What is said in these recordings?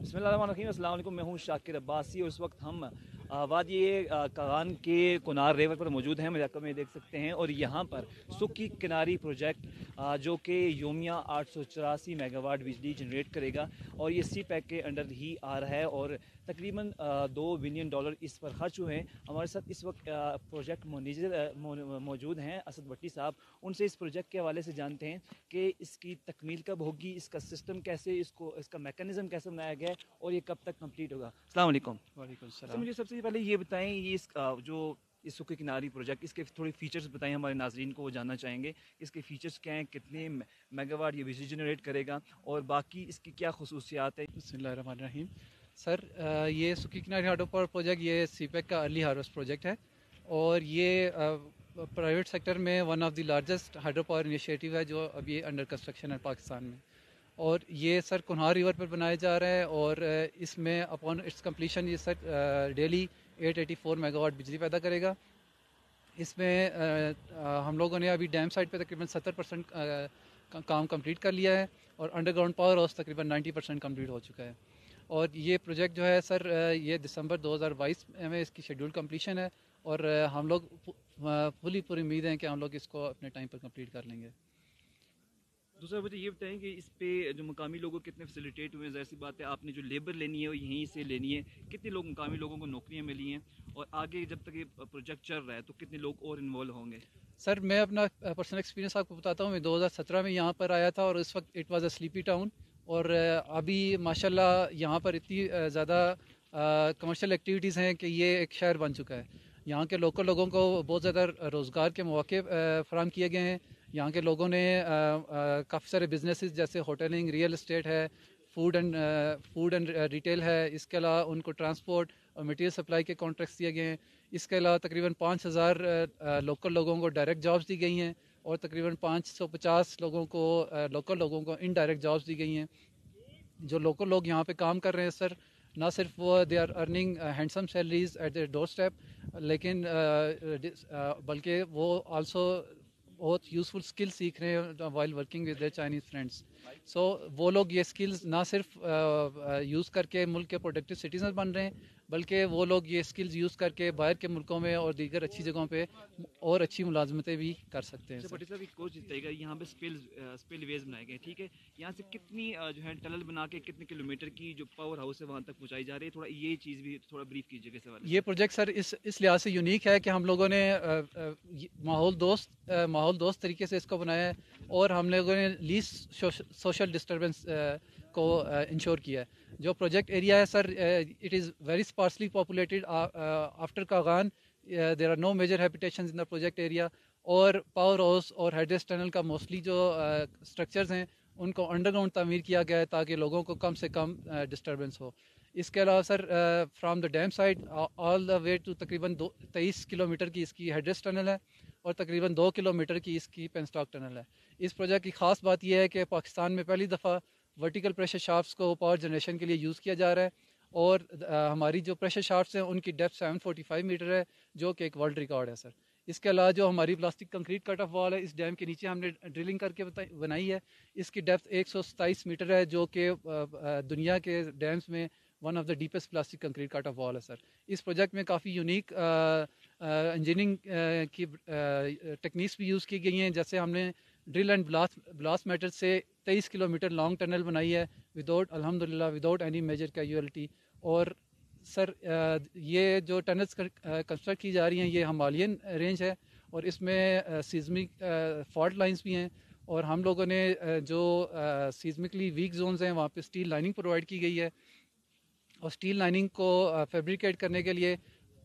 बिस्मिल्लाहिर्रहमानिर्रहीम। अस्सलाम वालेकुम। मैं हूं शाकिर अब्बासी और इस वक्त हम वादी कागान के कुनार रिवर पर मौजूद हैं। मेरे में देख सकते हैं और यहाँ पर सुक्की किनारी प्रोजेक्ट जो कि योमिया 884 मेगावाट बिजली जनरेट करेगा और ये सी पैक के अंडर ही आ रहा है और तकरीबन $2 बिलियन इस पर खर्च हुए हैं। हमारे साथ इस वक्त प्रोजेक्ट मैनेजर मौजूद हैं असद भट्टी साहब। उनसे इस प्रोजेक्ट के हवाले से जानते हैं कि इसकी तकमील कब होगी, इसका सिस्टम कैसे, इसका मैकेनिज़्म कैसे बनाया गया है और ये कब तक कंप्लीट होगा। अस्सलाम वालेकुम। वालेकुम अच्छा, सलाम। मुझे सबसे पहले ये बताएं, ये जो इस सुक्की किनारी प्रोजेक्ट, इसके थोड़े फीचर्स बताएं, हमारे नाजरीन को वो जानना चाहेंगे। इसके फीचर्स क्या हैं, कितने मेगावाट ये बिजली जनरेट करेगा और बाकी इसकी क्या खसूसियात है। बिस्मिल्लाहिर्रहमानिर्रहीम। सर, ये सुक्की किनारी हाइड्रो पावर प्रोजेक्ट ये सीपेक का अर्ली हार्वेस्ट प्रोजेक्ट है और ये प्राइवेट सेक्टर में one of the largest hydro power initiative है जो अभी अंडर कंस्ट्रक्शन है पाकिस्तान में। और ये सर कुन्हार रिवर पर बनाया जा रहा है और इसमें अपॉन इट्स कंप्लीशन ये सर डेली 884 मेगावाट बिजली पैदा करेगा। इसमें हम लोगों ने अभी डैम साइड पे तकरीबन 70% काम कंप्लीट कर लिया है और अंडरग्राउंड पावर हाउस तकरीबन 90% कंप्लीट हो चुका है। और ये प्रोजेक्ट जो है सर ये दिसंबर 2022 में इसकी शेड्यूल कंप्लीशन है और हम लोग पूरी उम्मीद है कि हम लोग इसको अपने टाइम पर कंप्लीट कर लेंगे। दूसरा मुझे ये बताएं कि इस पे जो मुकामी लोगों को कितने फैसिलिटेट हुए हैं। ज़ाहिर सी बात है, आपने जो लेबर लेनी है वो यहीं से लेनी है। कितने लोग मुकामी लोगों को नौकरियां मिली हैं और आगे जब तक ये प्रोजेक्ट चल रहा है तो कितने लोग और इन्वॉल्व होंगे। सर, मैं अपना पर्सनल एक्सपीरियंस आपको बताता हूँ। मैं 2017 में यहाँ पर आया था और उस वक्त it was a sleepy town और अभी माशाल्लाह यहाँ पर इतनी ज़्यादा कमर्शियल एक्टिविटीज़ हैं कि ये एक शहर बन चुका है। यहाँ के लोकल लोगों को बहुत ज़्यादा रोज़गार के मौके फराहम किए गए हैं। यहाँ के लोगों ने काफ़ी सारे बिजनेसेस जैसे होटलिंग, रियल इस्टेट है, फूड एंड रिटेल है। इसके अलावा उनको ट्रांसपोर्ट और मटेरियल सप्लाई के कॉन्ट्रैक्ट्स दिए गए हैं। इसके अलावा तकरीबन 5000 लोकल लोगों को डायरेक्ट जॉब्स दी गई हैं और तकरीबन 550 लोगों को लोकल लोगों को इनडायरेक्ट जॉब्स दी गई हैं। जो लोकल लोग यहाँ पे काम कर रहे हैं सर, ना सिर्फ वो they are earning handsome salaries at their doorstep, लेकिन बल्कि वो आल्सो बहुत यूज़फुल स्किल सीख रहे हैं while working with their Chinese friends. So वो लोग ये स्किल्स ना सिर्फ यूज़ करके मुल्क के प्रोडक्टिव सिटीजन बन रहे हैं, बल्कि वो लोग ये स्किल्स यूज़ करके बाहर के मुल्कों में और दीगर अच्छी जगहों पे और अच्छी मुलाजमतें भी कर सकते हैं अच्छा, सर। बटी साहब एक कोच बताइएगा, यहाँ पे स्पिल वेज बनाए गए, ठीक है। यहाँ से कितनी जो है टनल बना के कितने किलोमीटर की जो पावर हाउस है वहाँ तक पहुँचाई जा रही है, थोड़ा ये चीज़ भी थोड़ा ब्रीफ कीजिएगा इस हवाले ये से। प्रोजेक्ट सर इस लिहाज से यूनिक है कि हम लोगों ने माहौल दोस्त तरीके से इसको बनाया है और हम लोगों ने लीस्ट सोशल डिस्टर्बेंस को इंश्योर किया है। जो प्रोजेक्ट एरिया है sir, it is very sparsely populated after Kagan. There are no major habitations in the project area और पावर हाउस और हेडरेस्ट टनल का मोस्टली जो स्ट्रक्चर्स हैं उनको अंडरग्राउंड तामीर किया गया है ताकि लोगों को कम से कम डिस्टर्बेंस हो। इसके अलावा sir from the dam side all the way to तकरीबन 23 किलोमीटर की इसकी हेडरेस्ट टनल है और तकरीबन 2 किलोमीटर की इसकी पेनस्टॉक टनल है। इस प्रोजेक्ट की ख़ास बात यह है कि पाकिस्तान में पहली दफ़ा वर्टिकल प्रेशर शाफ्ट्स को पावर जनरेशन के लिए यूज़ किया जा रहा है और हमारी जो प्रेशर शाफ्ट्स हैं उनकी डेप्थ 745 मीटर है जो कि एक वर्ल्ड रिकॉर्ड है सर। इसके अलावा जो हमारी plastic concrete cut off wall है इस डैम के नीचे हमने ड्रिलिंग करके बनाई है। इसकी डेप्थ 127 मीटर है जो कि दुनिया के डैम्स में one of the deepest plastic concrete cut off wall है सर। इस प्रोजेक्ट में काफ़ी यूनिक इंजीनियरिंग की टेक्निक्स भी यूज़ की गई हैं। जैसे हमने ड्रिल एंड ब्लास्ट मेथड से 23 किलोमीटर लॉन्ग टनल बनाई है अल्हम्दुलिल्लाह विदाउट एनी मेजर कैजुअलिटी। और सर ये जो टनल्स कंस्ट्रक्ट की जा रही हैं ये हिमालयन रेंज है और इसमें सीज़मिक फॉल्ट लाइंस भी हैं और हम लोगों ने जो सीज़मिकली वीक जोन्स हैं वहाँ पे स्टील लाइनिंग प्रोवाइड की गई है और स्टील लाइनिंग को फैब्रिकेट करने के लिए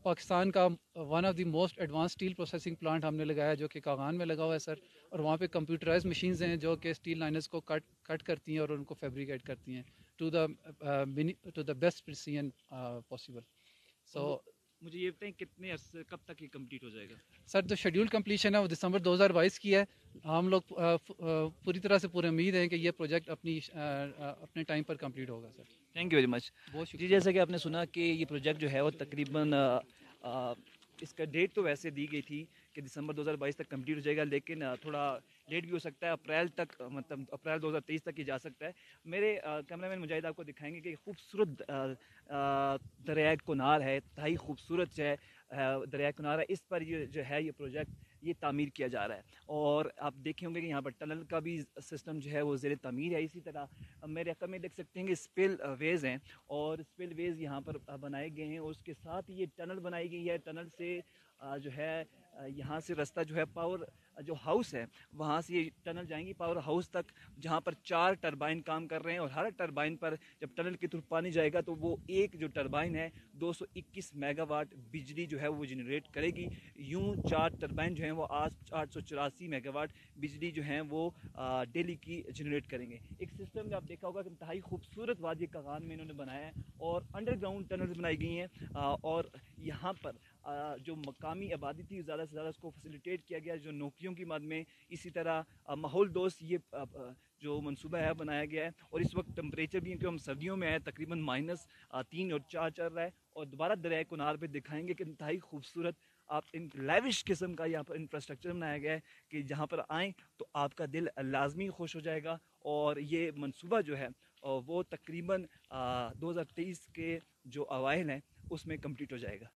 पाकिस्तान का one of the most advance steel processing plant हमने लगाया जो कि कागान में लगा हुआ है सर। और वहाँ पे कंप्यूटराइज मशीन्स हैं जो कि स्टील लाइनर्स को कट करती हैं और उनको फैब्रिकेट करती हैं to the best precision possible. So मुझे ये बताएं कितने अरसे कब तक ये कंप्लीट हो जाएगा। सर जो शेड्यूल कंप्लीशन है वो दिसंबर 2022 की है। हम लोग पूरी तरह से पूरी उम्मीद है कि ये प्रोजेक्ट अपने टाइम पर कंप्लीट होगा sir. Thank you very much. बहुत जी, शुक्रिया। जैसा कि आपने सुना कि ये प्रोजेक्ट जो है वो तकरीबन इसका डेट तो वैसे दी गई थी कि दिसंबर 2022 तक कंप्लीट हो जाएगा, लेकिन थोड़ा लेट भी हो सकता है, अप्रैल तक, मतलब अप्रैल 2023 तक ही जा सकता है। मेरे कैमरामैन मुजाहिद आपको दिखाएंगे कि खूबसूरत दरिया कुनार है, इंतहाई खूबसूरत है दरिया कुनार है। इस पर ये जो है ये प्रोजेक्ट ये तामीर किया जा रहा है, और आप देखे होंगे कि यहाँ पर टनल का भी सिस्टम जो है वो ज़ेर तामीर है। इसी तरह मेरे अकल में देख सकते हैं कि स्पिल वेज़ हैं, और स्पिल वेज़ यहाँ पर बनाए गए हैं, और उसके साथ ये टनल बनाई गई है। टनल से जो है यहाँ से रास्ता जो है पावर जो हाउस है वहाँ से ये टनल जाएंगी पावर हाउस तक, जहाँ पर 4 टरबाइन काम कर रहे हैं, और हर टरबाइन पर जब टनल के थ्रू पानी जाएगा तो वो एक जो टरबाइन है 221 मेगावाट बिजली जो है वो जनरेट करेगी। यूं 4 टरबाइन जो हैं वो आज 884 मेगावाट बिजली जो है वो डेली की जनरेट करेंगे। एक सिस्टम जो आप देखा होगा कि इंतहाई खूबसूरत वादी कागान में इन्होंने बनाया है, और अंडरग्राउंड टनल्स बनाई गई हैं, और यहाँ पर जो मकामी आबादी थी ज़्यादा से ज़्यादा उसको फैसिलिटेट किया गया जो नौकरियों की मद में। इसी तरह माहौल दोस्त ये जो मनसूबा है बनाया गया है, और इस वक्त टम्परेचर भी, क्योंकि हम सर्दियों में है, तकरीबन -3 और 4 चल रहा है। और दोबारा दरिया कुनार पे दिखाएंगे कि इंतहाई खूबसूरत आप इन लेविश किस्म का यहाँ पर इंफ्रास्ट्रक्चर बनाया गया है कि जहाँ पर आएँ तो आपका दिल लाजमी खुश हो जाएगा। और ये मनसूबा जो है वो तकरीबन 2023 के जो अवाइल हैं उसमें कंप्लीट हो जाएगा।